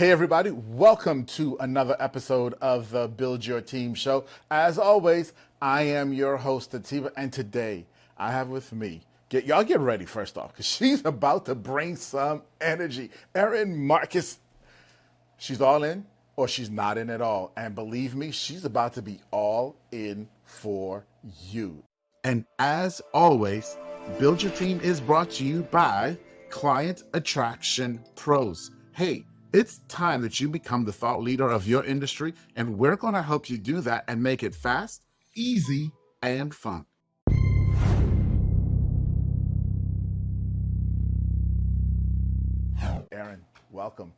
Hey, everybody, welcome to another episode of the Build Your Team Show. As always, I am your host, Atiba, and today I have with me, y'all get ready first off, because she's about to bring some energy. Erin Marcus, she's all in or she's not in at all. And believe me, she's about to be all in for you. And as always, Build Your Team is brought to you by Client Attraction Pros. Hey, it's time that you become the thought leader of your industry, and we're going to help you do that and make it fast, easy, and fun. Erin, welcome.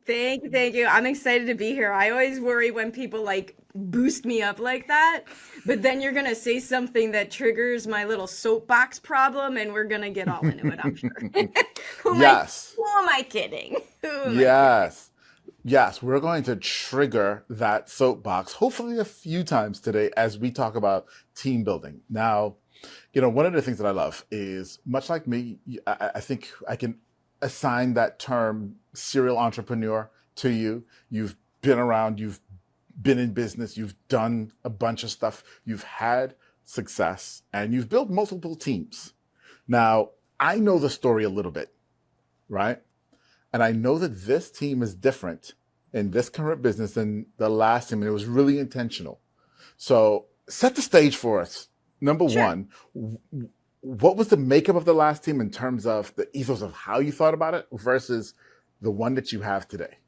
Thank you, thank you. I'm excited to be here. I always worry when people like boost me up like that, but then you're gonna say something that triggers my little soapbox problem, and we're gonna get all into it, I'm sure. Yes. Who am I kidding? Who am I kidding? Yes. Yes, we're going to trigger that soapbox hopefully a few times today as we talk about team building. Now, one of the things that I love is, much like me, I think I can assign that term serial entrepreneur to you. You've been around, you've been in business, you've done a bunch of stuff, you've had success, and you've built multiple teams. Now, I know the story a little bit, right? And I know that this team is different in this current business than the last team, and it was really intentional. So set the stage for us. Number Sure. one, what was the makeup of the last team in terms of the ethos of how you thought about it versus the one that you have today?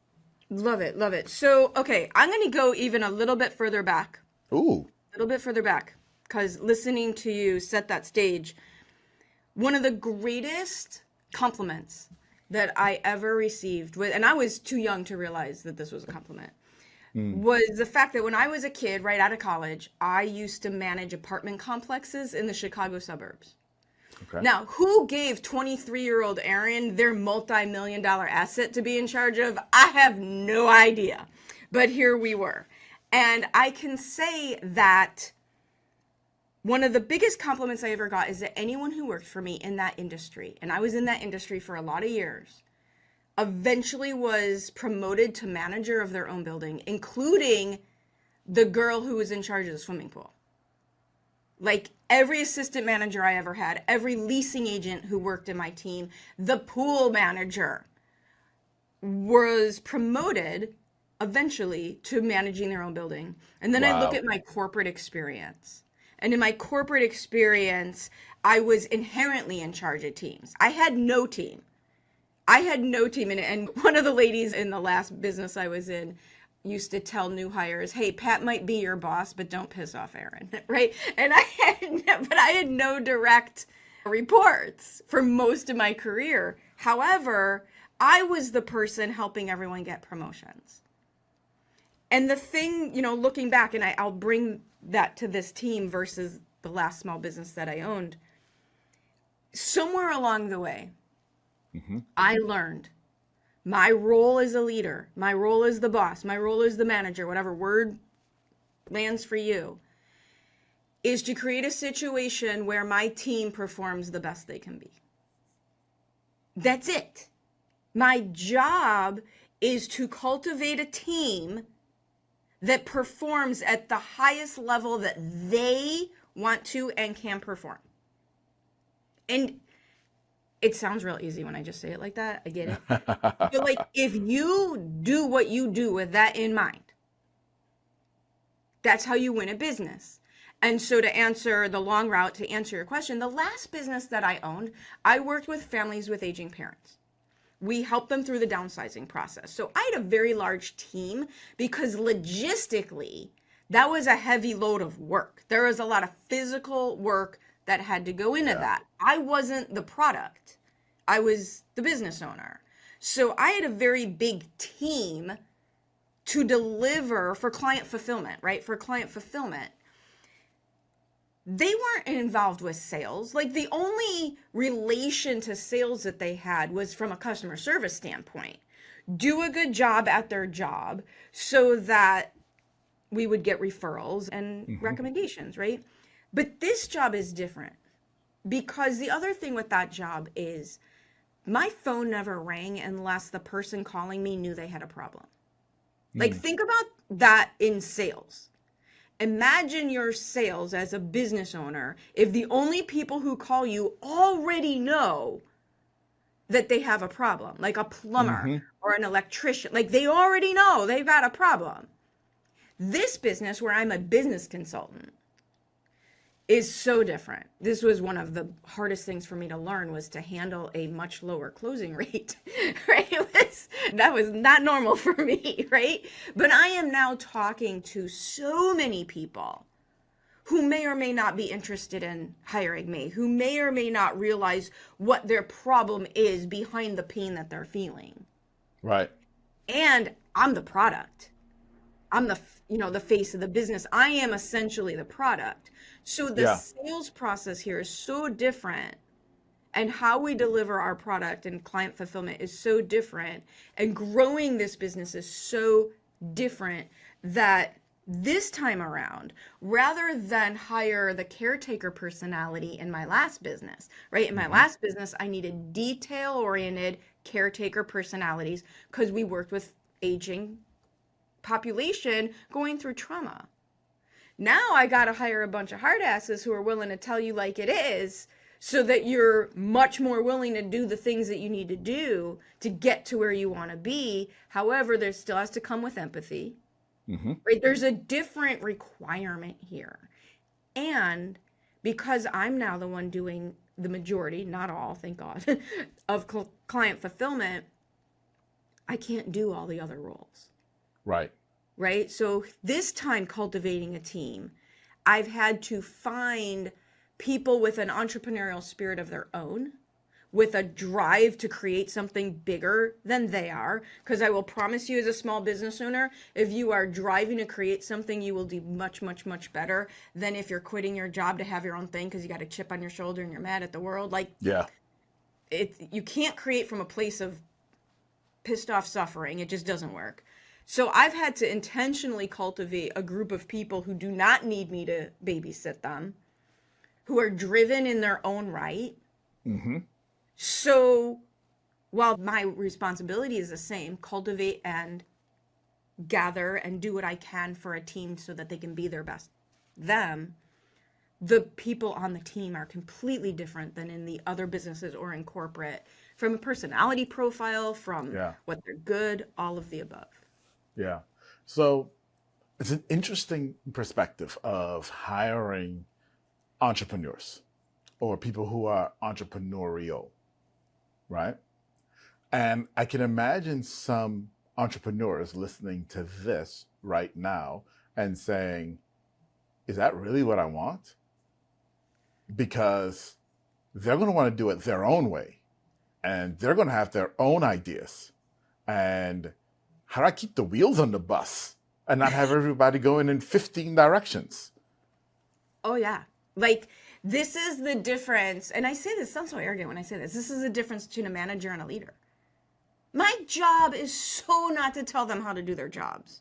Love it, love it. So, okay, I'm gonna go even a little bit further back. Ooh. A little bit further back, because listening to you set that stage, one of the greatest compliments that I ever received, and I was too young to realize that this was a compliment, was the fact that when I was a kid, right out of college, I used to manage apartment complexes in the Chicago suburbs. Okay. Now, who gave 23-year-old Erin their multi-million-dollar asset to be in charge of? I have no idea. But here we were. And I can say that one of the biggest compliments I ever got is that anyone who worked for me in that industry, and I was in that industry for a lot of years, eventually was promoted to manager of their own building, including the girl who was in charge of the swimming pool. Like every assistant manager I ever had, every leasing agent who worked in my team, the pool manager was promoted eventually to managing their own building. And then I look Wow. at my corporate experience. And in my corporate experience, I was inherently in charge of teams. I had no team. And one of the ladies in the last business I was in used to tell new hires, hey, Pat might be your boss, but don't piss off Erin, right? And I had no direct reports for most of my career. However, I was the person helping everyone get promotions. And the thing, looking back, and I'll bring that to this team versus the last small business that I owned, somewhere along the way, I learned my role as a leader, my role as the boss, my role as the manager, whatever word lands for you, is to create a situation where my team performs the best they can be. That's it. My job is to cultivate a team that performs at the highest level that they want to and can perform. And it sounds real easy when I just say it like that. I get it. But like, if you do what you do with that in mind, that's how you win a business. And so to answer the long route, to answer your question, the last business that I owned, I worked with families with aging parents. We helped them through the downsizing process. So I had a very large team because logistically, that was a heavy load of work. There was a lot of physical work that had to go into that. I wasn't the product. I was the business owner. So I had a very big team to deliver for client fulfillment, right? For client fulfillment. They weren't involved with sales. Like the only relation to sales that they had was from a customer service standpoint. Do a good job at their job so that we would get referrals and recommendations, right? But this job is different because the other thing with that job is my phone never rang unless the person calling me knew they had a problem. Like, think about that in sales. Imagine your sales as a business owner if the only people who call you already know that they have a problem, like a plumber or an electrician. Like, they already know they've got a problem. This business, where I'm a business consultant, is so different. This was one of the hardest things for me to learn, was to handle a much lower closing rate, right? That was not normal for me, right? But I am now talking to so many people who may or may not be interested in hiring me, who may or may not realize what their problem is behind the pain that they're feeling. Right. And I'm the product. I'm the face of the business. I am essentially the product. So the Yeah. sales process here is so different, and how we deliver our product and client fulfillment is so different, and growing this business is so different, that this time around, rather than hire the caretaker personality in my last business, right? In my last business, I needed detail-oriented caretaker personalities because we worked with aging population going through trauma. Now I got to hire a bunch of hard asses who are willing to tell you like it is, so that you're much more willing to do the things that you need to do to get to where you want to be. However, there still has to come with empathy, right? There's a different requirement here. And because I'm now the one doing the majority, not all, thank God, of client fulfillment, I can't do all the other roles. Right. Right? So this time, cultivating a team, I've had to find people with an entrepreneurial spirit of their own, with a drive to create something bigger than they are. Because I will promise you, as a small business owner, if you are driving to create something, you will do much, much, much better than if you're quitting your job to have your own thing because you got a chip on your shoulder and you're mad at the world. Like, Yeah. you can't create from a place of pissed off suffering. It just doesn't work. So I've had to intentionally cultivate a group of people who do not need me to babysit them, who are driven in their own right. So while my responsibility is the same, cultivate and gather and do what I can for a team so that they can be their best them, the people on the team are completely different than in the other businesses or in corporate, from a personality profile, from what they're good, all of the above. Yeah. So it's an interesting perspective of hiring entrepreneurs or people who are entrepreneurial, right? And I can imagine some entrepreneurs listening to this right now and saying, is that really what I want? Because they're going to want to do it their own way, and they're going to have their own ideas. And how do I keep the wheels on the bus and not have everybody going in 15 directions? Oh, yeah. Like, this is the difference. And I say this, sounds so arrogant when I say this. This is the difference between a manager and a leader. My job is so not to tell them how to do their jobs.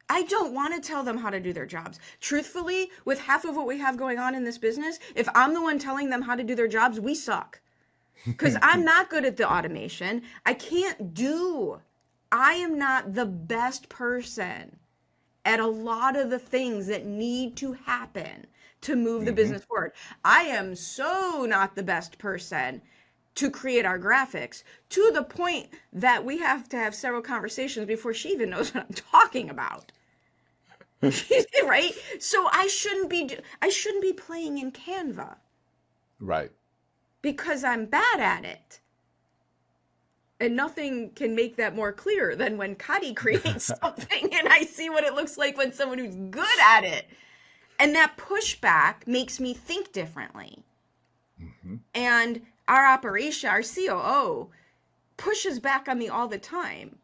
I don't want to tell them how to do their jobs. Truthfully, with half of what we have going on in this business, if I'm the one telling them how to do their jobs, we suck. Because I'm not good at the automation. I am not the best person at a lot of the things that need to happen to move the business forward. I am so not the best person to create our graphics, to the point that we have to have several conversations before she even knows what I'm talking about. Right? So I shouldn't be playing in Canva. Right. Because I'm bad at it. And nothing can make that more clear than when Kadi creates something and I see what it looks like when someone who's good at it. And that pushback makes me think differently. And our operation, our COO, pushes back on me all the time.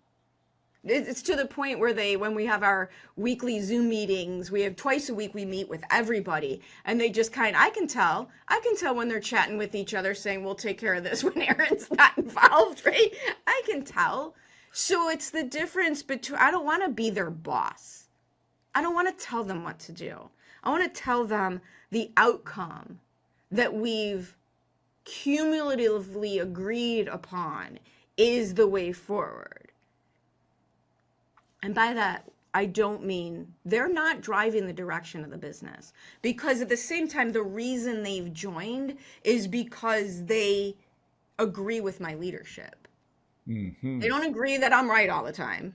It's to the point where when we have our weekly Zoom meetings, we have twice a week, we meet with everybody, and they just I can tell when they're chatting with each other saying, we'll take care of this when Erin's not involved, right? I can tell. So it's the difference between, I don't want to be their boss. I don't want to tell them what to do. I want to tell them the outcome that we've cumulatively agreed upon is the way forward. And by that, I don't mean they're not driving the direction of the business, because at the same time, the reason they've joined is because they agree with my leadership. Hmm. They don't agree that I'm right all the time,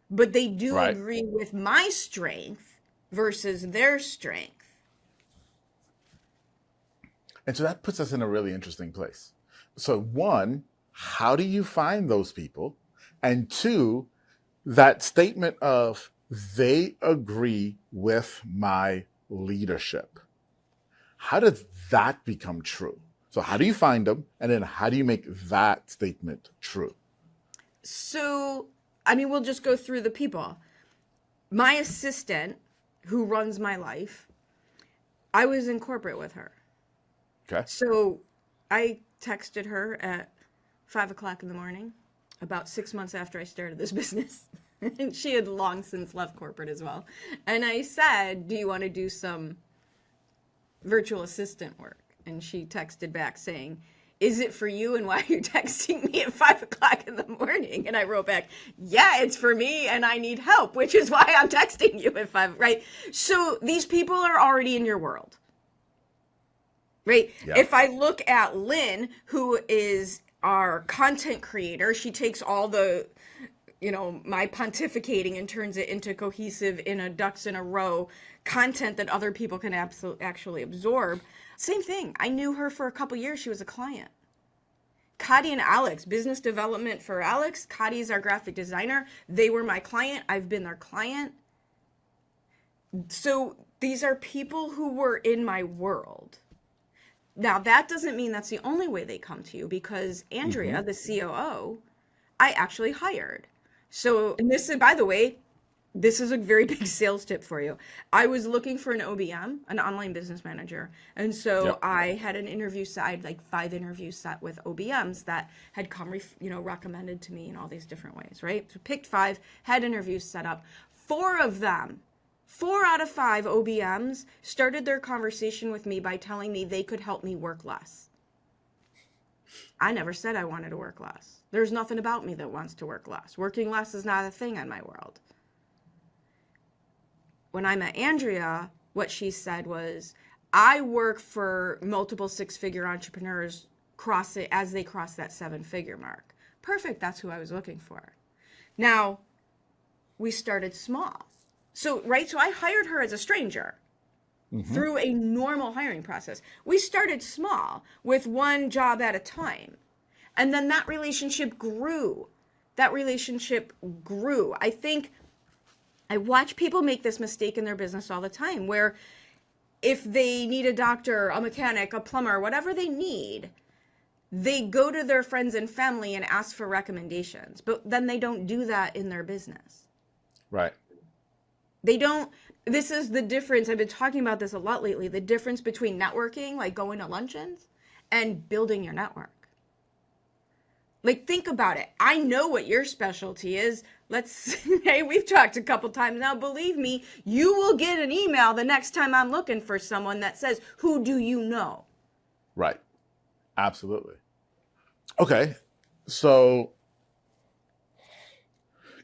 but they do Right. agree with my strength versus their strength. And so that puts us in a really interesting place. So, one, how do you find those people? And two, that statement of they agree with my leadership. How does that become true? So, how do you find them? And then how do you make that statement true? So, I mean, we'll just go through the people. My assistant, who runs my life, I was in corporate with her. Okay. So I texted her at 5 o'clock in the morning, about 6 months after I started this business. And she had long since left corporate as well. And I said, "Do you want to do some virtual assistant work?" And she texted back saying, "Is it for you, and why are you texting me at 5 o'clock in the morning?" And I wrote back, "Yeah, it's for me and I need help, which is why I'm texting you at 5, right?" So these people are already in your world, right? Yeah. If I look at Lynn, who is our content creator, she takes all the, my pontificating and turns it into cohesive, in a ducks in a row content that other people can actually absorb. Same thing. I knew her for a couple years. She was a client. Kadi and Alex, business development for Alex. Kadi is our graphic designer. They were my client. I've been their client. So these are people who were in my world. Now, that doesn't mean that's the only way they come to you, because Hmm. Andrea, the COO, I actually hired. So, and this is, by the way, this is a very big sales tip for you. I was looking for an OBM, an online business manager. And so Yep. I had an interview set, I had like 5 interviews set with OBMs that had come, recommended to me in all these different ways, right? So picked 5, had interviews set up. 4 of them, 4 out of 5 OBMs started their conversation with me by telling me they could help me work less. I never said I wanted to work less. There's nothing about me that wants to work less. Working less is not a thing in my world. When I met Andrea, what she said was, "I work for multiple 6-figure entrepreneurs as they cross that 7-figure mark." Perfect. That's who I was looking for. Now, we started small. So, right? So I hired her as a stranger Hmm. through a normal hiring process. We started small with one job at a time. And then that relationship grew. That relationship grew. I think I watch people make this mistake in their business all the time, where if they need a doctor, a mechanic, a plumber, whatever they need, they go to their friends and family and ask for recommendations. But then they don't do that in their business. Right. They don't. This is the difference. I've been talking about this a lot lately. The difference between networking, like going to luncheons, and building your network. Like, think about it. I know what your specialty is. Hey, we've talked a couple times now. Believe me, you will get an email the next time I'm looking for someone that says, "Who do you know?" Right. Absolutely. Okay. So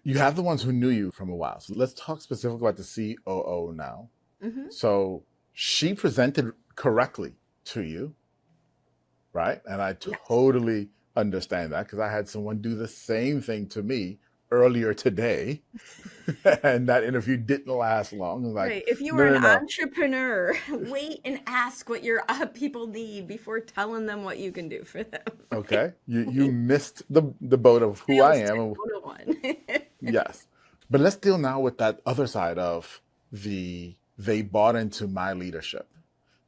you have the ones who knew you from a while. So let's talk specifically about the COO now. Mm-hmm. So she presented correctly to you, right? And I Yes. totally understand that because I had someone do the same thing to me earlier today. And that interview didn't last long. I'm like, Right. If you no, are an no, no. entrepreneur, wait and ask what your people need before telling them what you can do for them. Okay. You missed the boat of who I Sales am. tip And 101. yes. But let's deal now with that other side of they bought into my leadership.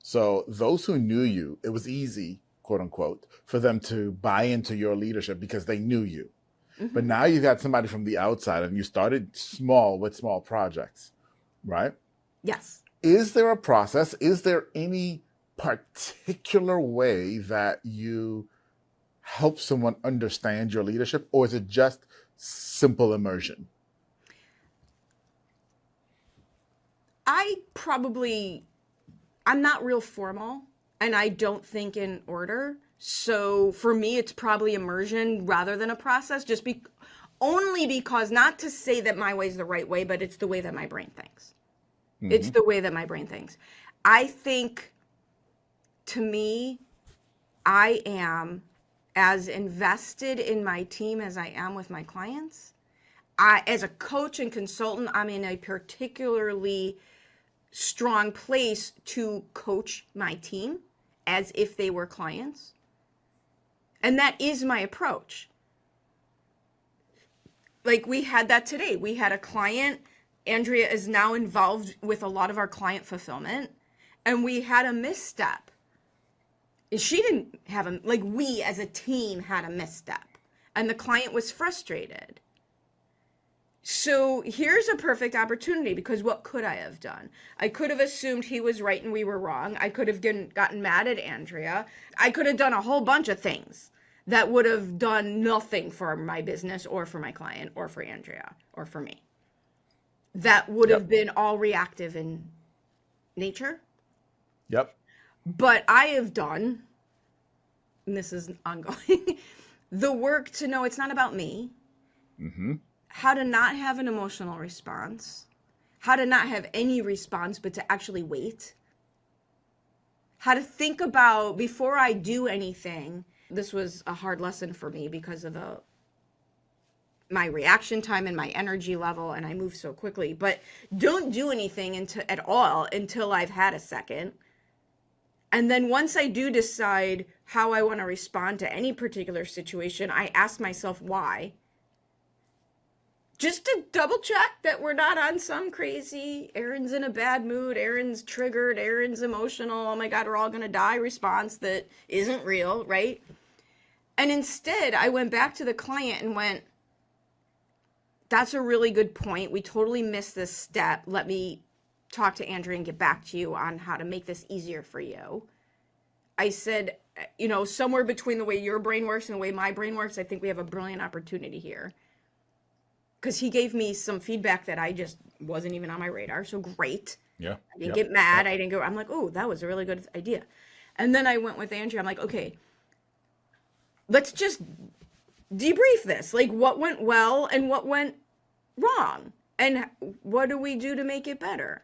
So those who knew you, it was easy, quote unquote, for them to buy into your leadership because they knew you. But Hmm. now you got somebody from the outside and you started small with small projects, right? Yes. Is there a process? Is there any particular way that you help someone understand your leadership, or is it just simple immersion? I probably I'm not real formal, and I don't think in order. So for me, it's probably immersion rather than a process, only because, not to say that my way is the right way, but it's the way that my brain thinks. It's Hmm. the way that my brain thinks. I think, to me, I am as invested in my team as I am with my clients. As a coach and consultant, I'm in a particularly strong place to coach my team as if they were clients. And that is my approach. Like, we had that today. We had a client. Andrea is now involved with a lot of our client fulfillment, and we had a misstep. She didn't have we as a team had a misstep, and the client was frustrated. So here's a perfect opportunity, because what could I have done? I could have assumed he was right and we were wrong. I could have gotten mad at Andrea. I could have done a whole bunch of things that would have done nothing for my business or for my client or for Andrea or for me. That would have Yep. been all reactive in nature. Yep. But I have done, and this is ongoing, the work to know it's not about me. Hmm. How to not have an emotional response, how to not have any response, but to actually wait, how to think about before I do anything. This was a hard lesson for me because of my reaction time and my energy level, and I move so quickly. But don't do anything at all until I've had a second. And then once I do decide how I want to respond to any particular situation, I ask myself why. Just to double check that we're not on some crazy, Erin's in a bad mood, Erin's triggered, Erin's emotional, oh my God, we're all going to die response that isn't real, right? And instead, I went back to the client and went, that's a really good point. We totally missed this step. Let me talk to Andrea and get back to you on how to make this easier for you. I said, somewhere between the way your brain works and the way my brain works, I think we have a brilliant opportunity here. Because he gave me some feedback that I just wasn't even on my radar. So great. Yeah. I didn't Yep. get mad. Yep. I didn't go, I'm like, oh, that was a really good idea. And then I went with Andrea. I'm like, okay, let's just debrief this. Like, what went well and what went wrong? And what do we do to make it better?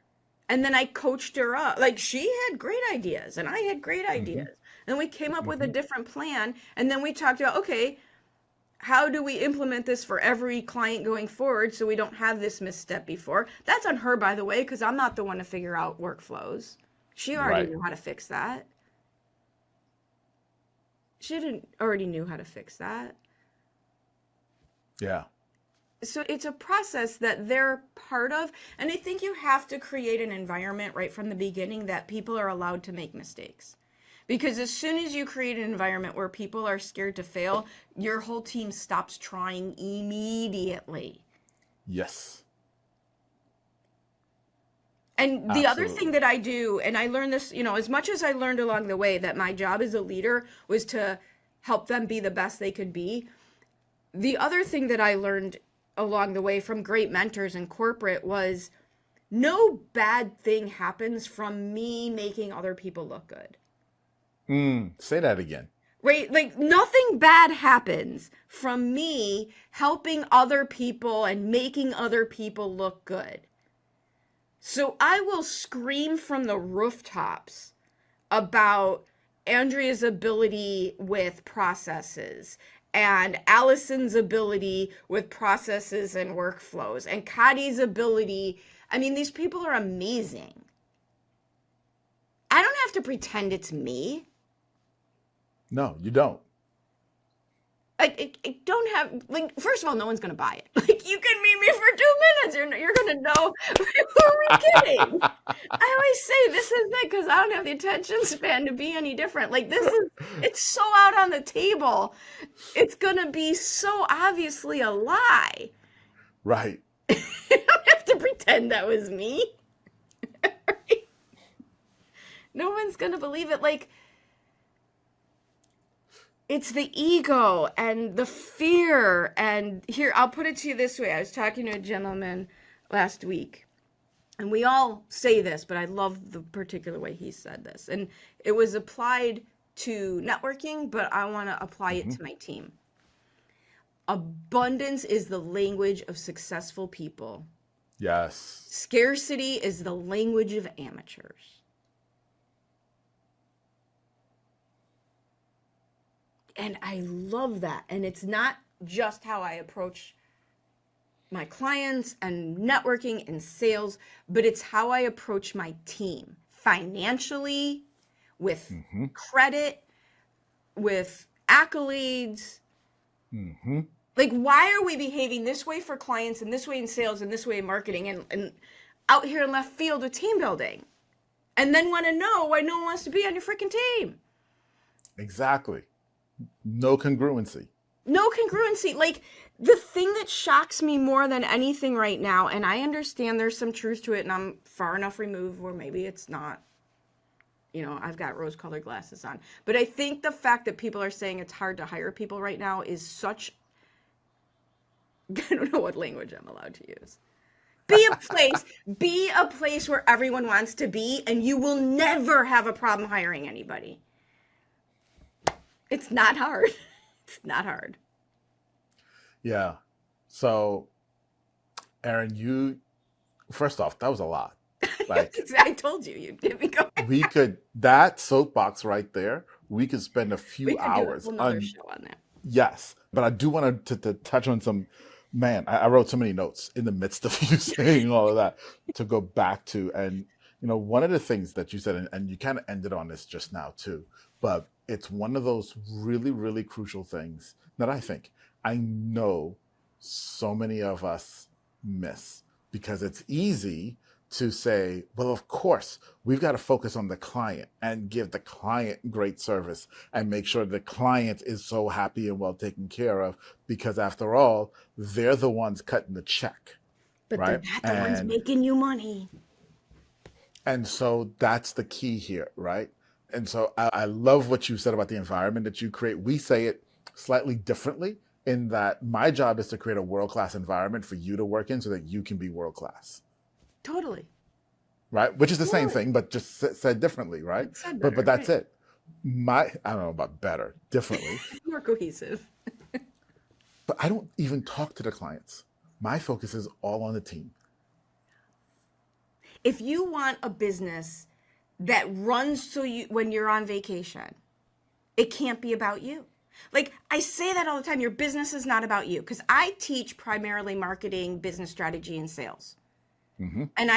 And then I coached her up. Like, she had great ideas and I had great Hmm. ideas. And we came up with a Hmm. different plan. And then we talked about, okay, how do we implement this for every client going forward so we don't have this misstep before? That's on her, by the way, because I'm not the one to figure out workflows. She already Right. knew how to fix that. Already knew how to fix that. Yeah. So it's a process that they're part of. And I think you have to create an environment right from the beginning that people are allowed to make mistakes. Because as soon as you create an environment where people are scared to fail, your whole team stops trying immediately. Yes. And the other thing Absolutely. that I do, and I learned this, as much as I learned along the way that my job as a leader was to help them be the best they could be, the other thing that I learned along the way from great mentors in corporate was no bad thing happens from me making other people look good. Say that again. Right? Like, nothing bad happens from me helping other people and making other people look good. So I will scream from the rooftops about Andrea's ability with processes and Allison's ability with processes and workflows and Kadi's ability. I mean, these people are amazing. I don't have to pretend it's me. No, you don't. I don't have, like, first of all, no one's going to buy it. Like, you can meet me for 2 minutes. You're going to know, who are we kidding? I always say this is it because I don't have the attention span to be any different. Like, it's so out on the table. It's going to be so obviously a lie. Right. You don't have to pretend that was me. Right? No one's going to believe it. Like, it's the ego and the fear. And here, I'll put it to you this way. I was talking to a gentleman last week, and we all say this, but I love the particular way he said this. And it was applied to networking, but I want to apply it Hmm. to my team. Abundance is the language of successful people. Yes. Scarcity is the language of amateurs. And I love that. And it's not just how I approach my clients and networking and sales, but it's how I approach my team financially, with Hmm. credit, with accolades. Hmm. Like, why are we behaving this way for clients and this way in sales and this way in marketing and out here in left field with team building? And then want to know why no one wants to be on your freaking team. Exactly. No congruency. No congruency. Like, the thing that shocks me more than anything right now, and I understand there's some truth to it, and I'm far enough removed where maybe it's not, I've got rose colored glasses on. But I think the fact that people are saying it's hard to hire people right now is such, I don't know what language I'm allowed to use. Be a place where everyone wants to be, and you will never have a problem hiring anybody. It's not hard. It's not hard. Yeah. So, Erin, first off, that was a lot. Like, I told you, you'd get me going. that soapbox right there, we could spend a We few could do a hours whole nother on. show on that. Yes, but I do want to touch on some. Man, I wrote so many notes in the midst of you saying all of that to go back to. And, one of the things that you said, and you kind of ended on this just now too, but it's one of those really, really crucial things that I know so many of us miss, because it's easy to say, well, of course, we've got to focus on the client and give the client great service and make sure the client is so happy and well taken care of, because after all, they're the ones cutting the check, But they're right? not the ones And making you money. so that's the key here, right? And so I love what you said about the environment that you create. We say it slightly differently, in that my job is to create a world-class environment for you to work in so that you can be world-class, Totally. right? Which is the same Totally. thing, but just said differently, right? It's said But better, that's right? it. I don't know about better, differently, More cohesive. but I don't even talk to the clients. My focus is all on the team. If you want a business that runs so you when you're on vacation, it can't be about you. Like, I say that all the time, your business is not about you, because I teach primarily marketing, business strategy, and sales. Hmm. And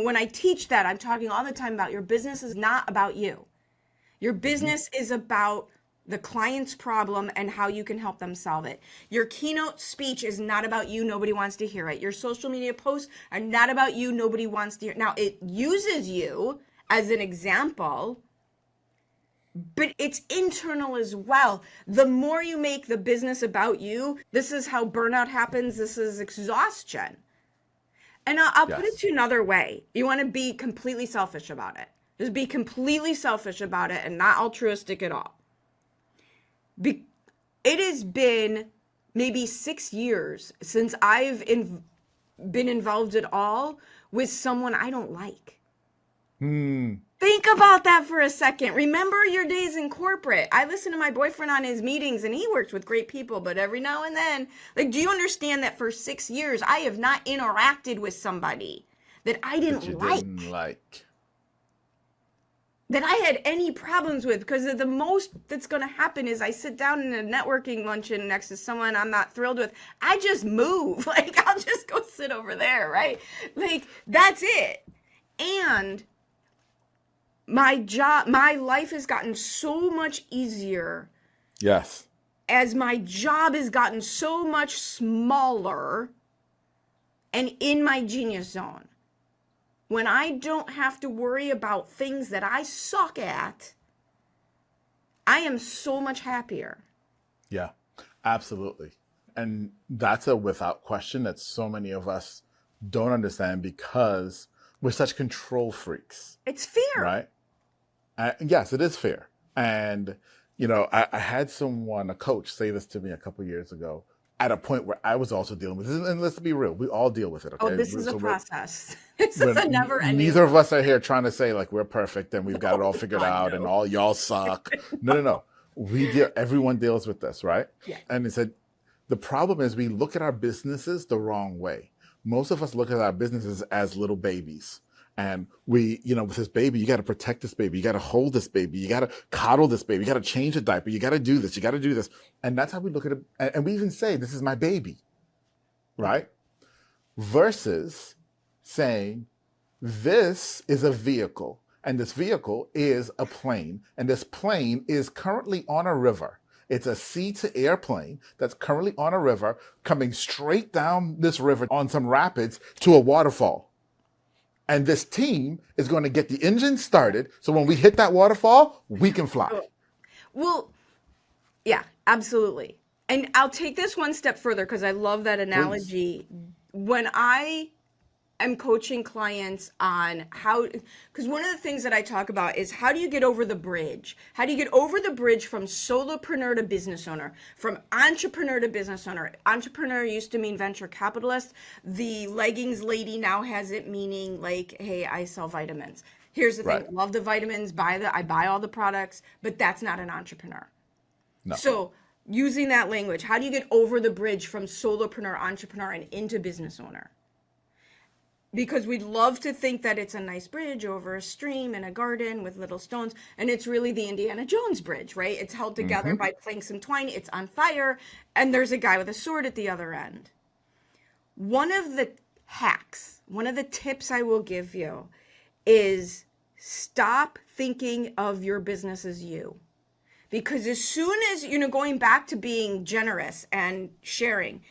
when I teach that, I'm talking all the time about your business is not about you. Your Hmm. business is about the client's problem and how you can help them solve it. Your keynote speech is not about you. Nobody wants to hear it. Your social media posts are not about you. Nobody wants to hear it. Now, it uses you as an example, but it's internal as well. The more you make the business about you, this is how burnout happens. This is exhaustion. And I'll put it Yes. to another way. You want to be completely selfish about it. Just be completely selfish about it and not altruistic at all. It has been maybe 6 years since been involved at all with someone I don't like. Hmm. Think about that for a second. Remember your days in corporate. I listen to my boyfriend on his meetings, and he works with great people, but every now and then, like, do you understand that for 6 years, I have not interacted with somebody that I That you didn't didn't like, like. that I had any problems with? Because the most that's going to happen is I sit down in a networking luncheon next to someone I'm not thrilled with. I just move. Like, I'll just go sit over there, right? Like, that's it. And my life has gotten so much easier Yes. as my job has gotten so much smaller and in my genius zone. When I don't have to worry about things that I suck at, I am so much happier. Yeah, absolutely. And that's a without question that so many of us don't understand, because we're such control freaks, It's fear. right? Yes, it is fair. And, I had a coach say this to me a couple years ago. at a point where I was also dealing with this. And let's be real, we all deal with it. Oh, Okay. this is a So process. This is a never ending neither of us are here trying to say like we're perfect and we've got it Oh all figured God, out and no. all y'all suck. No, no, no. Everyone deals with this, right? Yeah. And it said the problem is we look at our businesses the wrong way. Most of us look at our businesses as little babies. And we, with this baby, you got to protect this baby. You got to hold this baby. You got to coddle this baby. You got to change the diaper. You got to do this. You got to do this. And that's how we look at it. And we even say, this is my baby, right? Versus saying, this is a vehicle, and this vehicle is a plane, and this plane is currently on a river. It's a sea to air plane that's currently on a river, coming straight down this river on some rapids to a waterfall. And this team is going to get the engine started so when we hit that waterfall, we can fly. Well, yeah, absolutely. And I'll take this one step further because I love that Please. analogy. When I am coaching clients on how, because one of the things that I talk about is how do you get over the bridge? How do you get over the bridge from solopreneur to business owner, from entrepreneur to business owner? Entrepreneur used to mean venture capitalist. The leggings lady now has it meaning like, hey, I sell vitamins. Here's the thing, Right. love the vitamins, I buy all the products, but that's not an entrepreneur. No. So using that language, how do you get over the bridge from solopreneur, entrepreneur, and into business owner? Because we'd love to think that it's a nice bridge over a stream and a garden with little stones. And it's really the Indiana Jones bridge, right? It's held together by planks and twine. It's on fire. And there's a guy with a sword at the other end. One of the hacks, one of the tips I will give you is stop thinking of your business as you. Because as soon as, going back to being generous and sharing,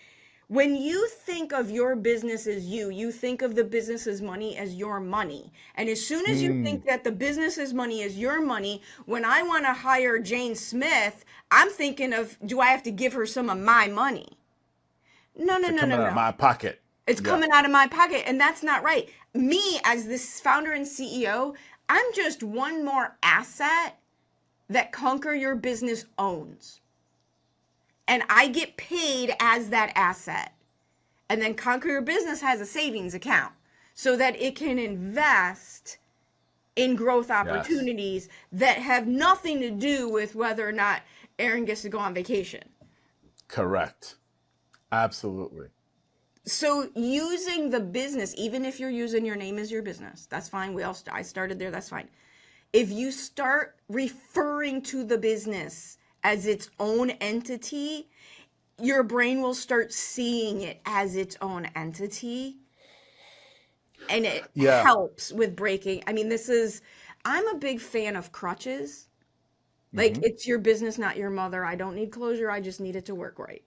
when you think of your business as you think of the business's money as your money. And as soon as you think that the business's money is your money, when I want to hire Jane Smith, I'm thinking of, do I have to give her some of my money? No, no, It's no, no, coming out of no. my pocket. It's Yeah. coming out of my pocket, and that's not right. Me, as this founder and CEO, I'm just one more asset that Conquer Your Business owns. And I get paid as that asset. And then Conquer Your Business has a savings account so that it can invest in growth opportunities that have nothing to do with whether or not Erin gets to go on vacation. Correct. Absolutely. So using the business, even if you're using your name as your business, that's fine. I started there, that's fine. If you start referring to the business as its own entity, your brain will start seeing it as its own entity. And it helps with breaking. I mean, I'm a big fan of crutches. Like, it's your business, not your mother. I don't need closure. I just need it to work right.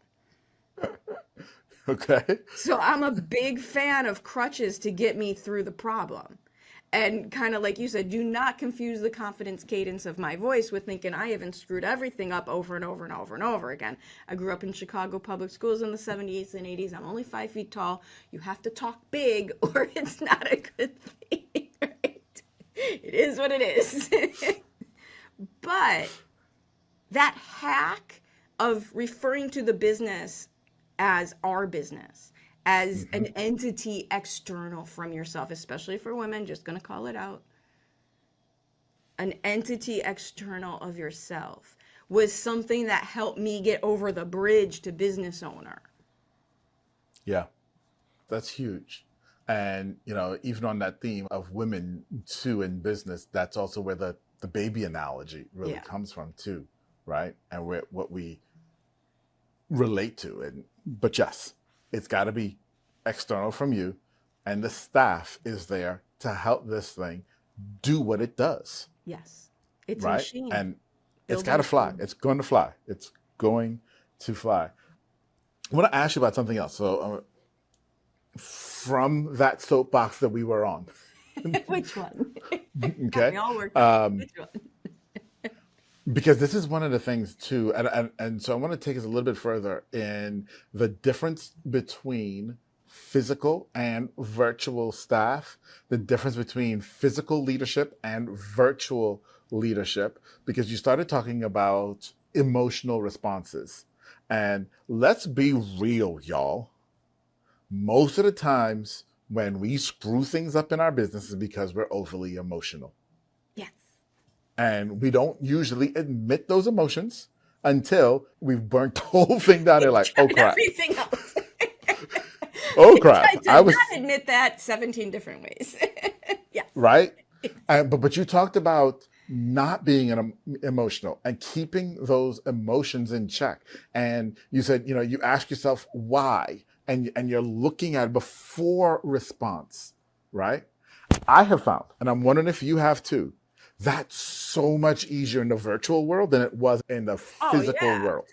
Okay. So I'm a big fan of crutches to get me through the problem. And kind of like you said, do not confuse the confidence cadence of my voice with thinking I haven't screwed everything up over and over and over and over again. I grew up in Chicago public schools in the 70s and 80s. I'm only 5 feet tall. You have to talk big or it's not a good thing, right? It is what it is. But that hack of referring to the business as our business, as an entity external from yourself, especially for women, just going to call it out, an entity external of yourself was something that helped me get over the bridge to business owner. Yeah, that's huge. And, even on that theme of women too in business, that's also where the baby analogy really comes from too, right? And what we relate to. But yes, it's got to be external from you, and the staff is there to help this thing do what it does. Yes, it's a Right? machine. And it's got to fly. It's going to fly. It's going to fly. I want to ask you about something else. So, from that soapbox that we were on. Which one? Okay. We all worked on which one? Because this is one of the things too, and so I want to take us a little bit further in the difference between physical and virtual staff, the difference between physical leadership and virtual leadership, because you started talking about emotional responses. And let's be real, y'all. Most of the times when we screw things up in our business is because we're overly emotional. Yes. And we don't usually admit those emotions until we've burnt the whole thing down. They're We've like, oh tried crap. everything else. Oh We've crap. tried to I not was admit that 17 different ways. Yes. right. But you talked about not being emotional and keeping those emotions in check. And you said, you ask yourself why, and you're looking at before response, right? I have found, and I'm wondering if you have too, that's so much easier in the virtual world than it was in the Oh, physical yeah. world.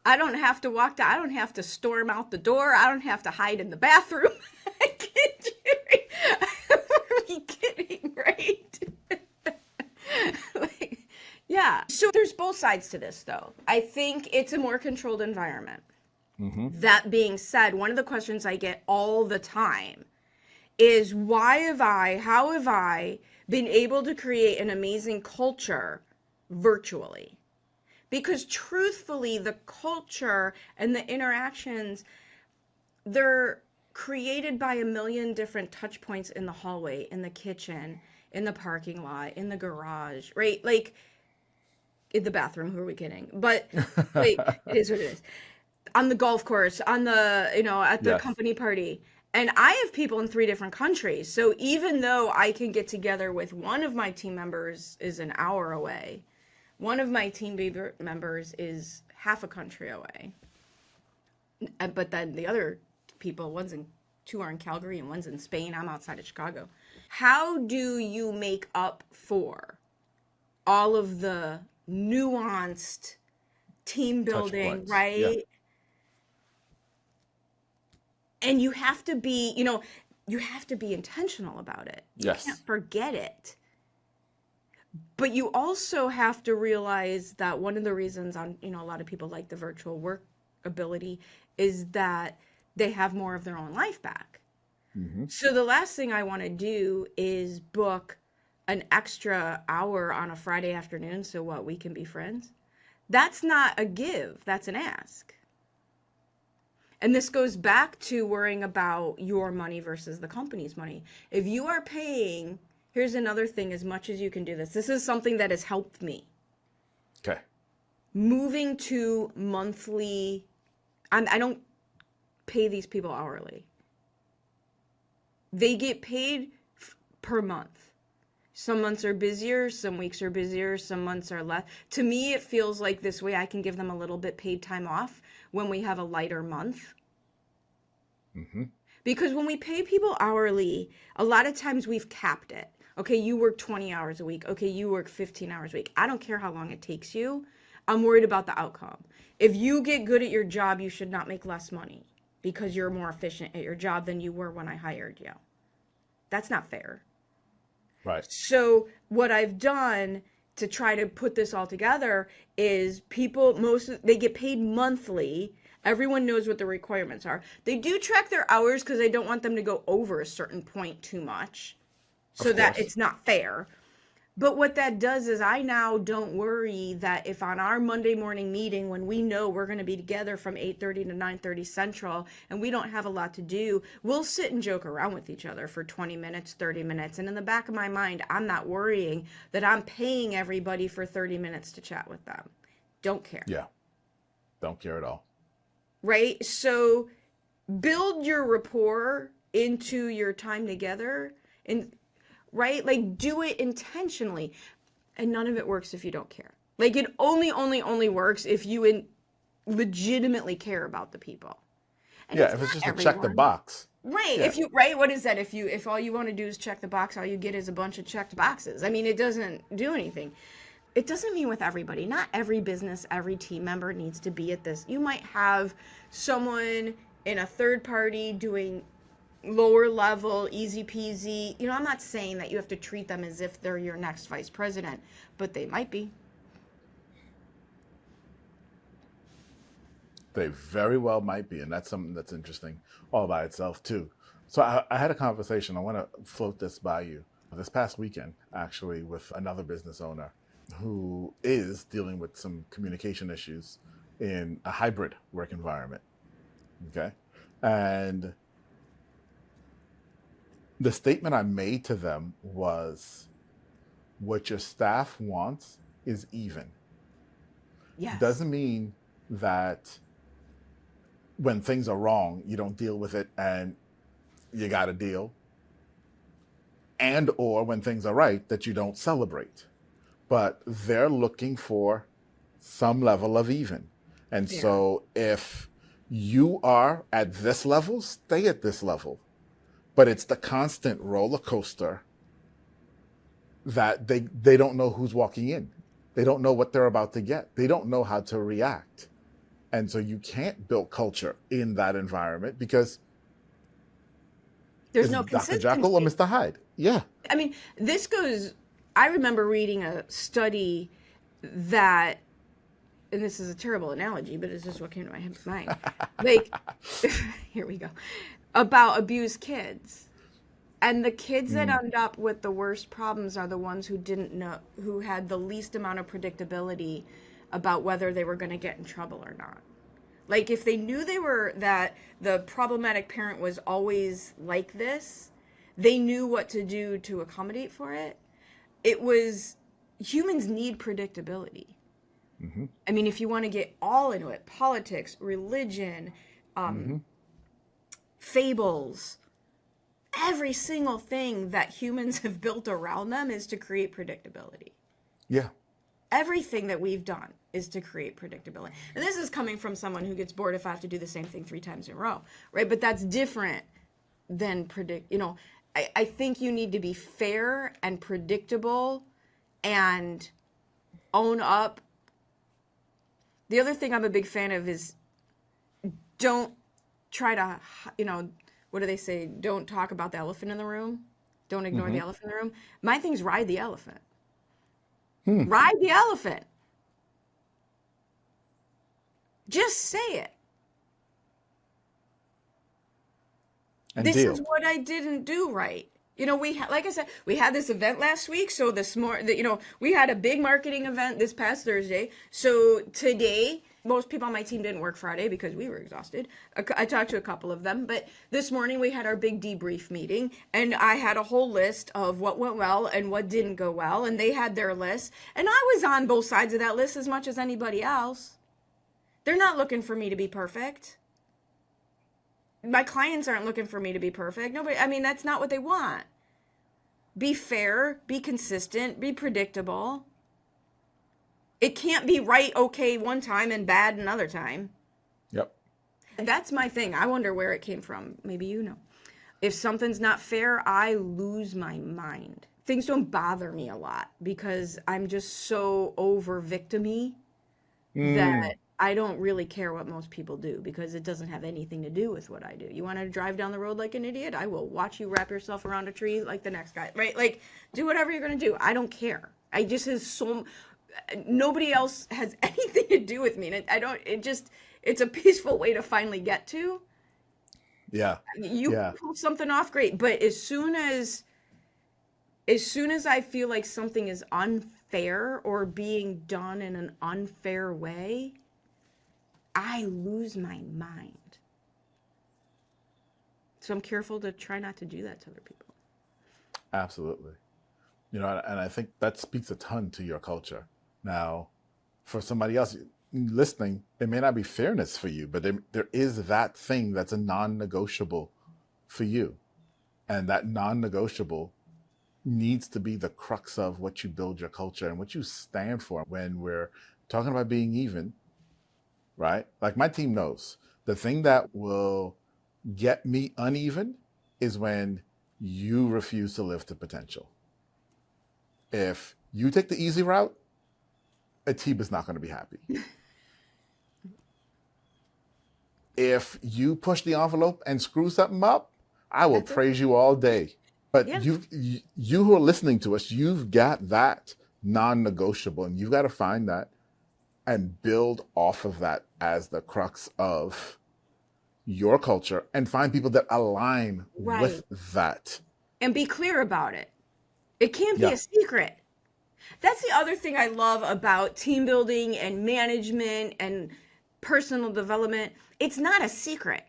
I don't have to walk down. I don't have to storm out the door. I don't have to hide in the bathroom. I kid you. Are we kidding, right? Like, yeah. So there's both sides to this, though. I think it's a more controlled environment. Mm-hmm. That being said, one of the questions I get all the time is how have I been able to create an amazing culture virtually? Because truthfully, the culture and the interactions, they're created by a million different touch points in the hallway, in the kitchen, in the parking lot, in the garage, right? Like in the bathroom, who are we kidding? But like it is what it is. On the golf course, on the, at the Yes. company party. And I have people in 3 different countries. So even though I can get together with one of my team members is an hour away, one of my team members is half a country away. But then the other people, two are in Calgary and one's in Spain. I'm outside of Chicago. How do you make up for all of the nuanced team Touch building, points. Yeah. right? And you have to be, you have to be intentional about it. You can't Yes. forget it. But you also have to realize that one of the reasons a lot of people like the virtual work ability is that they have more of their own life back. Mm-hmm. So the last thing I want to do is book an extra hour on a Friday afternoon so what we can be friends. That's not a give, that's an ask. And this goes back to worrying about your money versus the company's money. If you are paying, here's another thing, as much as you can do this. This is something that has helped me. Okay. Moving to monthly, I don't pay these people hourly. They get paid per month. Some months are busier, some weeks are busier, some months are less. To me, it feels like this way I can give them a little bit paid time off when we have a lighter month. Mm-hmm. Because when we pay people hourly, a lot of times we've capped it. Okay, you work 20 hours a week. Okay, you work 15 hours a week. I don't care how long it takes you. I'm worried about the outcome. If you get good at your job, you should not make less money because you're more efficient at your job than you were when I hired you. That's not fair. Right. So what I've done to try to put this all together is they get paid monthly. Everyone knows what the requirements are. They do track their hours because they don't want them to go over a certain point too much so Of that course. it's not fair. But what that does is I now don't worry that if on our Monday morning meeting, when we know we're going to be together from 8:30 to 9:30 Central and we don't have a lot to do, we'll sit and joke around with each other for 20 minutes, 30 minutes. And in the back of my mind, I'm not worrying that I'm paying everybody for 30 minutes to chat with them. Don't care. Yeah. Don't care at all. Right? So build your rapport into your time together and right? Like do it intentionally. And none of it works if you don't care. Like it only works if you legitimately care about the people. And Yeah. it's If it's not just a check the everyone. box. Right. Yeah. Right, what is that? If all you want to do is check the box, all you get is a bunch of checked boxes. I mean, it doesn't do anything. It doesn't mean with everybody. Not every business, every team member needs to be at this. You might have someone in a third party doing lower level, easy peasy. I'm not saying that you have to treat them as if they're your next vice president, but they might be. They very well might be. And that's something that's interesting all by itself, too. So I had a conversation. I want to float this by you this past weekend, actually, with another business owner who is dealing with some communication issues in a hybrid work environment. Okay. And the statement I made to them was, what your staff wants is even. Yes. Doesn't mean that when things are wrong, you don't deal with it and you got to deal. And or when things are right, that you don't celebrate. But they're looking for some level of even. And Fair. so if you are at this level, stay at this level. But it's the constant roller coaster that they don't know who's walking in. They don't know what they're about to get. They don't know how to react. And so you can't build culture in that environment because There's it's no Dr. Jekyll or consistency. Mr. Hyde. Yeah. I mean, this goes, I remember reading a study that, and this is a terrible analogy, but it's just what came to my mind. Like, here we go, about abused kids. And the kids that Mm, end up with the worst problems are the ones who didn't know, who had the least amount of predictability about whether they were going to get in trouble or not. Like if they knew they were that the problematic parent was always like this, they knew what to do to accommodate for it. It was humans need predictability. hmm I mean, if you want to get all into it, politics, religion, hmm fables, every single thing that humans have built around them is to create predictability. Yeah. Everything that we've done is to create predictability. And this is coming from someone who gets bored if I have to do the same thing 3 times in a row, right? But that's different than I think you need to be fair and predictable and own up. The other thing I'm a big fan of is don't try to, what do they say? Don't talk about the elephant in the room. Don't ignore the hmm elephant in the room. My thing's ride the elephant. Hmm. Ride the elephant. Just say it. And This is deal. what I didn't do right. Like I said, we had this event last week. So we had a big marketing event this past Thursday. So today, most people on my team didn't work Friday because we were exhausted. I talked to a couple of them, but this morning we had our big debrief meeting, and I had a whole list of what went well and what didn't go well, and they had their list, and I was on both sides of that list as much as anybody else. They're not looking for me to be perfect. My clients aren't looking for me to be perfect. Nobody, I mean, that's not what they want. Be fair, be consistent, be predictable. It can't be right, okay, one time and bad another time. Yep. That's my thing. I wonder where it came from. Maybe you know. If something's not fair, I lose my mind. Things don't bother me a lot because I'm just so over victimy Mm. that I don't really care what most people do because it doesn't have anything to do with what I do. You want to drive down the road like an idiot? I will watch you wrap yourself around a tree like the next guy, right? Like, do whatever you're going to do. I don't care. I just has so nobody else has anything to do with me. And I don't, it just, it's a peaceful way to finally get to. Yeah. You Yeah. pull something off, great. But as soon as I feel like something is unfair or being done in an unfair way, I lose my mind. So I'm careful to try not to do that to other people. Absolutely. And I think that speaks a ton to your culture. Now, for somebody else listening, it may not be fairness for you, but there is that thing that's a non-negotiable for you. And that non-negotiable needs to be the crux of what you build your culture and what you stand for. When we're talking about being even, right? Like my team knows the thing that will get me uneven is when you refuse to live to potential. If you take the easy route, Atiba's not going to be happy. If you push the envelope and screw something up, I will That's it. praise you all day. But Yeah. you who are listening to us, you've got that non-negotiable, and you've got to find that and build off of that as the crux of your culture, and find people that align with Right. that. And be clear about it. It can't be Yeah. a secret. That's the other thing I love about team building and management and personal development, it's not a secret.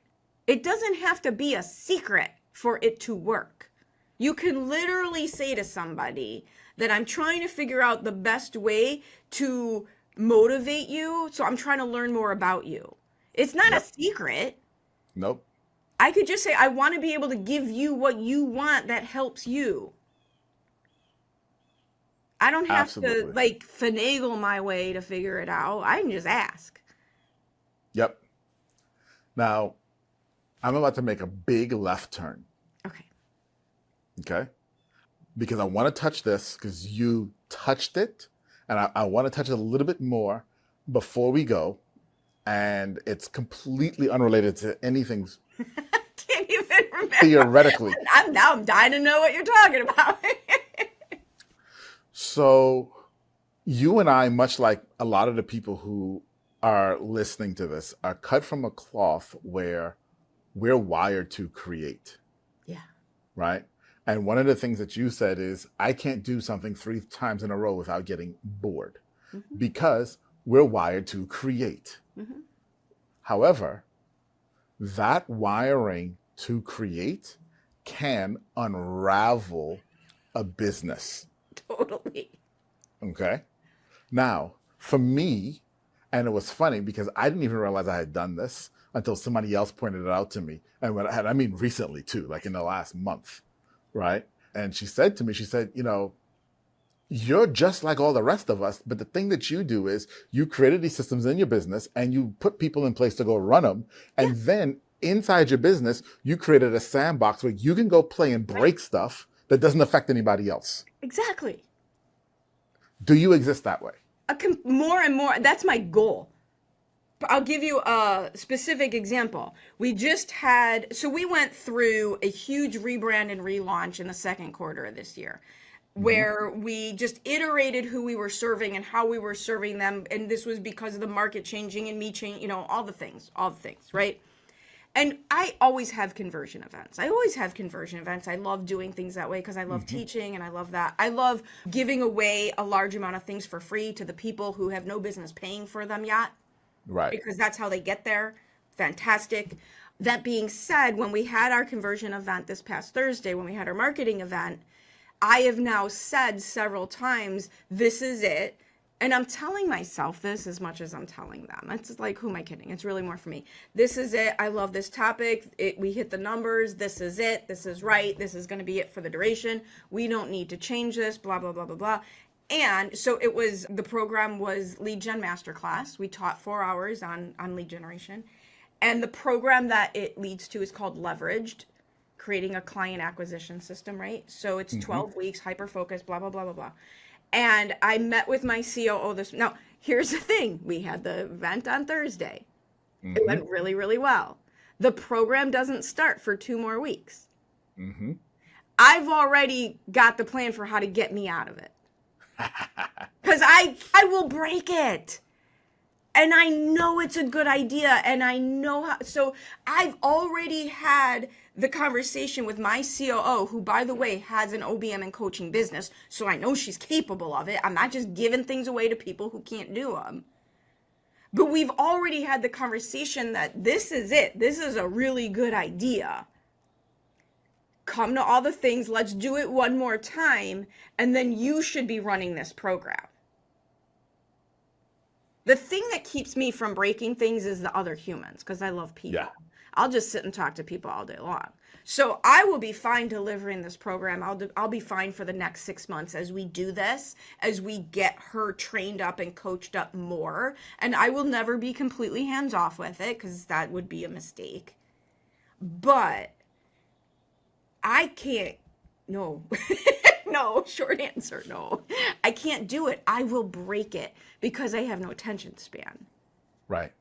It doesn't have to be a secret for it to work. You can literally say to somebody that I'm trying to figure out the best way to motivate you, so I'm trying to learn more about you. It's not a Yep. secret. Nope. I could just say, I want to be able to give you what you want that helps you. I don't have to Absolutely. like finagle my way to figure it out. I can just ask. Yep. Now, I'm about to make a big left turn. Okay. Okay. Because I want to touch this because you touched it. And I want to touch it a little bit more before we go. And it's completely unrelated to anything Can't even remember. theoretically. I'm dying to know what you're talking about. So, you and I, much like a lot of the people who are listening to this, are cut from a cloth where we're wired to create, Yeah. right? And one of the things that you said is, I can't do something 3 times in a row without getting bored Mm-hmm. because we're wired to create. Mm-hmm. However, that wiring to create can unravel a business. Totally. Okay. Now, for me, and it was funny because I didn't even realize I had done this until somebody else pointed it out to me. And when I mean recently too, like in the last month, right? And she said to me, she said, you're just like all the rest of us, but the thing that you do is you created these systems in your business and you put people in place to go run them. And then inside your business, you created a sandbox where you can go play and break stuff that doesn't affect anybody else. Exactly. Do you exist that way? More and more. That's my goal. I'll give you a specific example. We went through a huge rebrand and relaunch in the second quarter of this year, where we just iterated who we were serving and how we were serving them. And this was because of the market changing and me changing, all the things, right? And I always have conversion events. I love doing things that way because I love teaching and I love that. I love giving away a large amount of things for free to the people who have no business paying for them yet. Right. Because that's how they get there. Fantastic. That being said, when we had our conversion event this past Thursday, when we had our marketing event, I have now said several times, this is it. And I'm telling myself this as much as I'm telling them. It's like, who am I kidding? It's really more for me. This is it. I love this topic. We hit the numbers. This is it. This is right. This is going to be it for the duration. We don't need to change this, blah, blah, blah, blah, blah. And so the program was Lead Gen Masterclass. We taught 4 hours on lead generation. And the program that it leads to is called Leveraged, creating a client acquisition system, right? So it's 12 weeks, hyper-focused, blah, blah, blah, blah, blah. And I met with my COO now, here's the thing. We had the event on Thursday. It went really, really well. The program doesn't start for 2 more weeks. I've already got the plan for how to get me out of it. Because I will break it. And I know it's a good idea. And I know how. So I've already had the conversation with my COO, who, by the way, has an OBM and coaching business. So I know she's capable of it. I'm not just giving things away to people who can't do them. But we've already had the conversation that this is it. This is a really good idea. Come to all the things. Let's do it one more time. And then you should be running this program. The thing that keeps me from breaking things is the other humans, because I love people. Yeah. I'll just sit and talk to people all day long. So I will be fine delivering this program. I'll be fine for the next 6 months as we do this, as we get her trained up and coached up more. And I will never be completely hands off with it, because that would be a mistake. But I can't, no. No, short answer, no. I can't do it. I will break it because I have no attention span. Right.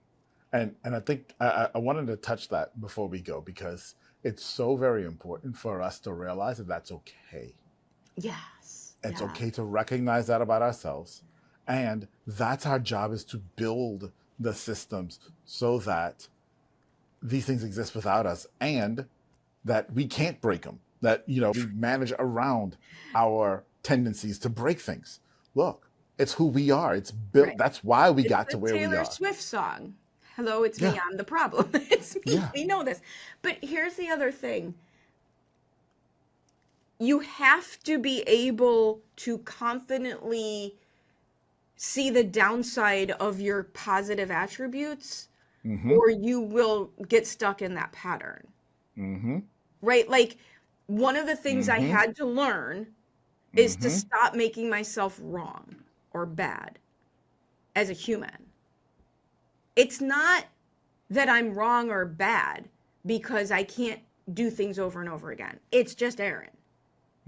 And I think I wanted to touch that before we go, because it's so very important for us to realize that that's okay. Yes. It's yeah. okay to recognize that about ourselves. And that's our job, is to build the systems so that these things exist without us and that we can't break them, that, we manage around our tendencies to break things. Look, it's who we are. It's built. Right. That's why we got It's to the where we Taylor are. Swift song. Hello, it's me. Yeah. I'm the problem. It's me. Yeah. We know this. But here's the other thing. You have to be able to confidently see the downside of your positive attributes, Mm-hmm. or you will get stuck in that pattern, Mm-hmm. right? Like, one of the things I Mm-hmm. had to learn is to Mm-hmm. stop making myself wrong or bad as a human. It's not that I'm wrong or bad because I can't do things over and over again. It's just Erin.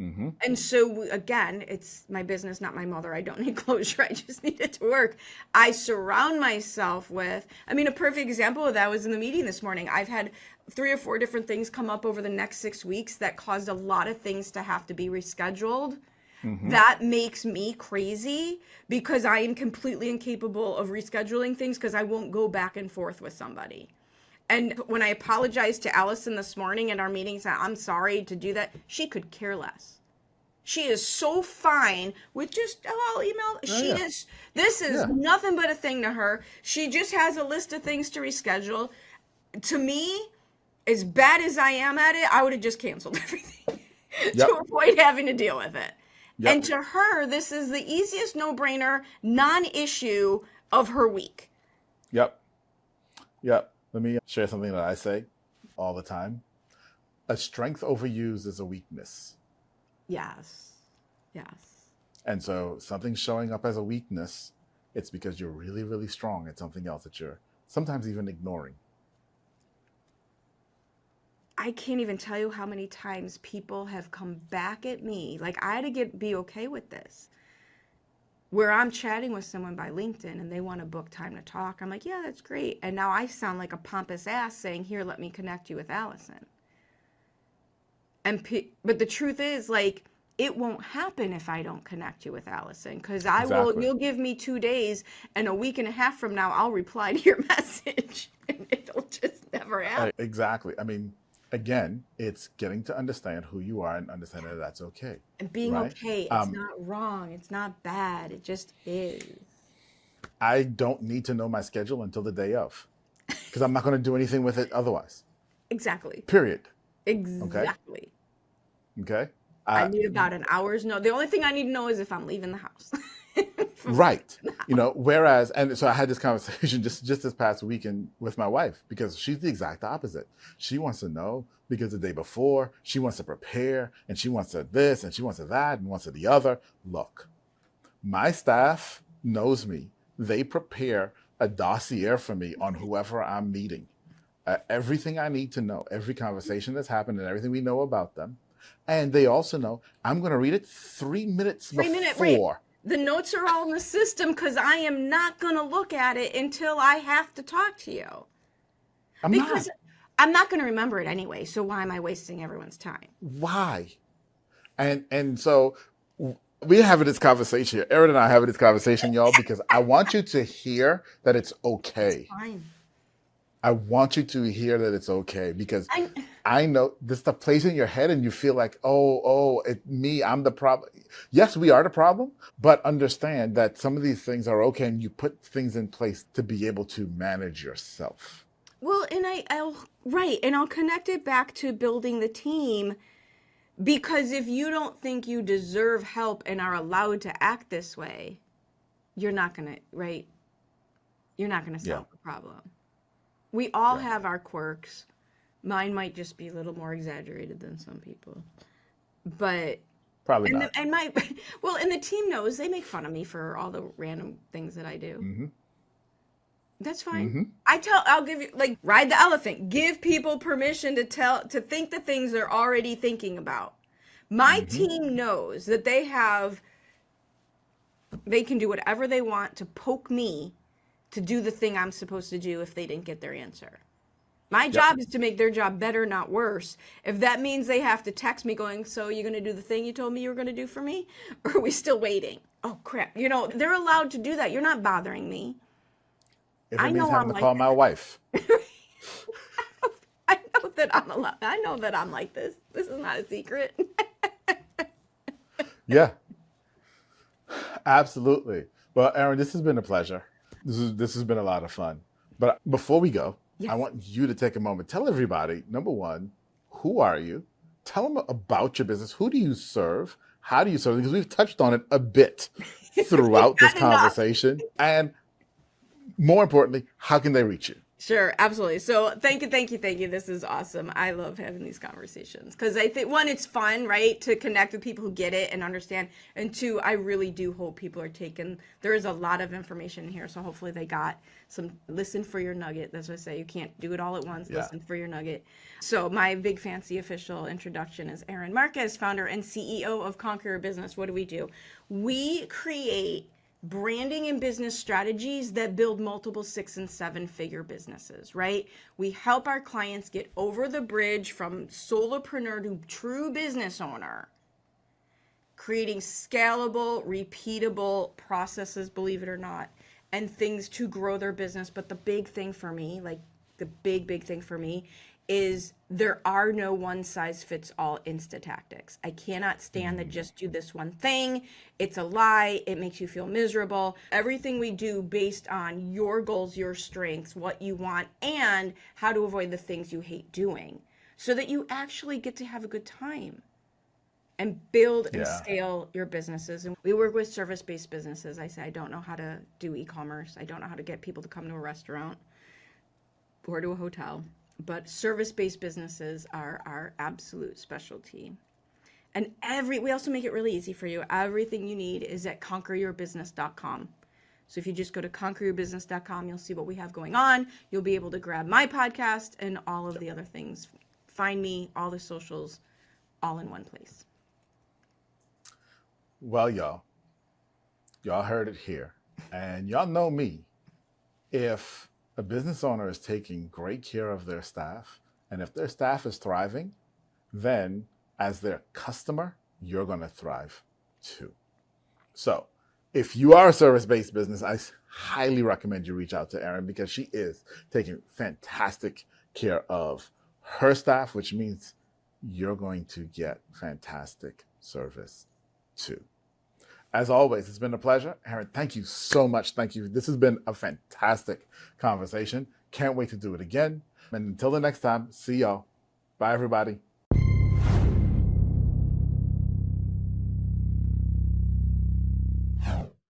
Mm-hmm. And so again, it's my business, not my mother. I don't need closure. I just need it to work. I surround myself with, I mean, a perfect example of that was in the meeting this morning. I've had 3 or 4 different things come up over the next 6 weeks that caused a lot of things to have to be rescheduled. Mm-hmm. That makes me crazy because I am completely incapable of rescheduling things because I won't go back and forth with somebody. And when I apologized to Allison this morning in our meeting, saying I'm sorry to do that, she could care less. She is so fine with just, oh, I'll email. Oh, She yeah. is, this is Yeah. nothing but a thing to her. She just has a list of things to reschedule. To me, as bad as I am at it, I would have just canceled everything to Yep. avoid having to deal with it. And Yep. to her, this is the easiest no-brainer, non-issue of her week. Yep. Yep. Let me share something that I say all the time. A strength overused is a weakness. Yes. Yes. And so something's showing up as a weakness, it's because you're really, really strong at something else that you're sometimes even ignoring. I can't even tell you how many times people have come back at me. Like, I had to be okay with this. Where I'm chatting with someone by LinkedIn and they want to book time to talk. I'm like, yeah, that's great. And now I sound like a pompous ass saying, here, let me connect you with Allison. But the truth is, like, it won't happen if I don't connect you with Allison, because Exactly. you'll give me 2 days, and a week and a half from now, I'll reply to your message, and it'll just never happen. Exactly. I mean, again, it's getting to understand who you are and understanding that that's okay, And being right? okay, it's not wrong, it's not bad, it just is. I don't need to know my schedule until the day of, because I'm not going to do anything with it otherwise. Exactly. Period. Okay. Exactly. Okay. I Uh, need about an hour's no. The only thing I need to know is if I'm leaving the house. If I'm right. leaving the You house. know, whereas, and so I had this conversation just this past weekend with my wife because she's the exact opposite. She wants to know because the day before she wants to prepare and she wants to this and she wants to that and wants to the other. Look, my staff knows me. They prepare a dossier for me on whoever I'm meeting. Everything I need to know, every conversation that's happened, and everything we know about them. And they also know I'm going to read it 3 minutes 3 minute, right? before. The notes are all in the system because I am not going to look at it until I have to talk to you. I'm Because not. I'm not going to remember it anyway. So why am I wasting everyone's time? Why? And so we're having this conversation here. Erin and I are having this conversation, y'all, because I want you to hear that it's It's okay. fine. I want you to hear that it's okay because I I know this stuff plays in your head and you feel like, me, I'm the problem. Yes, we are the problem, but understand that some of these things are okay and you put things in place to be able to manage yourself. well, and I'll right, and I'll connect it back to building the team. Because if you don't think you deserve help and are allowed to act this way, you're not going to, right? You're not going to Yeah, solve the problem. We all yeah, have our quirks. Mine might just be a little more exaggerated than some people. But, probably not. and my, well, and the team knows they make fun of me for all the random things that I do. Mm-hmm. That's fine. Mm-hmm. I'll give you, like, ride the elephant. Give people permission to think the things they're already thinking about. My Mm-hmm. team knows that they can do whatever they want to poke me to do the thing I'm supposed to do if they didn't get their answer. My Yep. job is to make their job better, not worse. If that means they have to text me going, so you're going to do the thing you told me you were going to do for me? Or are we still waiting? Oh, crap. You know, they're allowed to do that. You're not bothering me. If I it means know having I'm to like call my wife. I know that I'm allowed. I know that I'm like this. This is not a secret. Yeah, absolutely. Well, Erin, this has been a pleasure. This has been a lot of fun. But before we go, I Yes. want you to take a moment. Tell everybody, number one, who are you? Tell them about your business. Who do you serve? How do you serve? Because we've touched on it a bit We've throughout this got enough. conversation. And more importantly, how can they reach you? Sure, absolutely. So thank you, thank you, thank you. This is awesome. I love having these conversations because I think one, it's fun, right, to connect with people who get it and understand. And two, I really do hope people are taking. There is a lot of information here, so hopefully they got some. Listen for your nugget. That's what I say. You can't do it all at once. Yeah. Listen for your nugget. So my big fancy official introduction is Erin Marcus, founder and CEO of Conquer Your Business. What do? We create branding and business strategies that build multiple 6 and 7 figure businesses, right? We help our clients get over the bridge from solopreneur to true business owner, creating scalable, repeatable processes, believe it or not, and things to grow their business. But the big thing for me, like the big thing for me, is there are no one size fits all Insta tactics. I cannot stand that just do this one thing. It's a lie. It makes you feel miserable. Everything we do based on your goals, your strengths, what you want, and how to avoid the things you hate doing so that you actually get to have a good time and build and Yeah. scale your businesses. And we work with service-based businesses. I say, I don't know how to do e-commerce. I don't know how to get people to come to a restaurant or to a hotel. But service-based businesses are our absolute specialty. And we also make it really easy for you. Everything you need is at conqueryourbusiness.com. So if you just go to conqueryourbusiness.com, you'll see what we have going on. You'll be able to grab my podcast and all of the other things. Find me, all the socials, all in one place. Well, y'all heard it here. And y'all know me. If a business owner is taking great care of their staff, and if their staff is thriving, then as their customer, you're going to thrive too. So if you are a service-based business, I highly recommend you reach out to Erin because she is taking fantastic care of her staff, which means you're going to get fantastic service too. As always, it's been a pleasure. Erin, thank you so much. Thank you. This has been a fantastic conversation. Can't wait to do it again. And until the next time, see y'all. Bye, everybody.